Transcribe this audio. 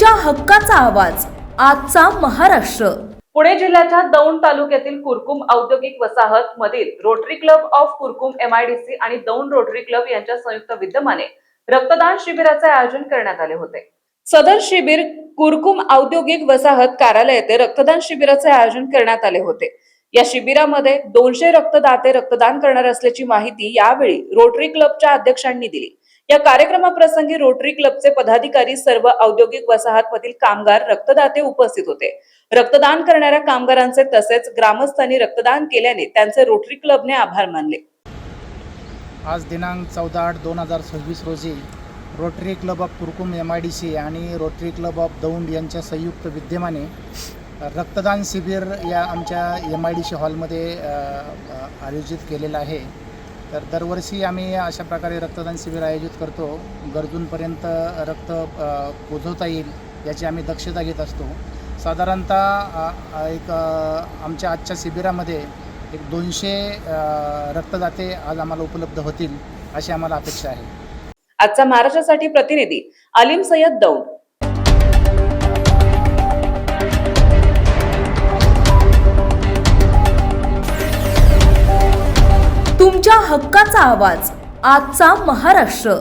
तुमच्या हक्काचा आवाज आजचा महाराष्ट्र। पुणे जिल्ह्याच्या दौंड तालुक्यातील कुरकुम औद्योगिक वसाहत मधील rotary club of Kurkumbh MIDC आणि दौंड रोटरी क्लब यांच्या संयुक्त विद्यमाने रक्तदान शिबिराचे आयोजन करण्यात आले होते। सदर शिबिर कुरकुम औद्योगिक वसाहत कार्यालय येथे रक्तदान शिबिराचे आयोजन करण्यात आले होते। या शिबिरामध्ये 200 रक्तदाते रक्तदान करणार असल्याची माहिती यावेळी रोटरी क्लबच्या अध्यक्षांनी दिली। या कार्यक्रमाप्रसंगी रोटरी क्लबचे पदाधिकारी, सर्व औद्योगिक वसाहतमधील कामगार, रक्तदाते उपस्थित होते। रक्तदान करणाऱ्या कामगारांचे तसेच ग्रामस्थांनी रक्तदान केल्याने त्यांचे रोटरी क्लबने आभार मानले। आज दिनांक 14/8/2026 रोजी rotary club of Kurkumbh MIDC आणि रोटरी क्लब ऑफ दौंड यांच्या संयुक्त विद्यमाने रक्तदान शिबिर या आमच्या MIDC हॉलमध्ये आयोजित केलेलं आहे। तर दरवर्षी आम्ही अशा प्रकारे रक्तदान शिबिर आयोजित करतो। गरजूंपर्यंत रक्त पोहोचवता येईल याची आम्ही दक्षता घेत असतो। साधारणतः आमच्या आजच्या शिबिरामध्ये 200 रक्तदाते आज आम्हाला उपलब्ध होतील अशी आम्हाला अपेक्षा आहे। आजचा महाराष्ट्रासाठी प्रतिनिधी आलिम सय्यद, दौंड। तुमच्या हक्काचा आवाज आजचा महाराष्ट्र।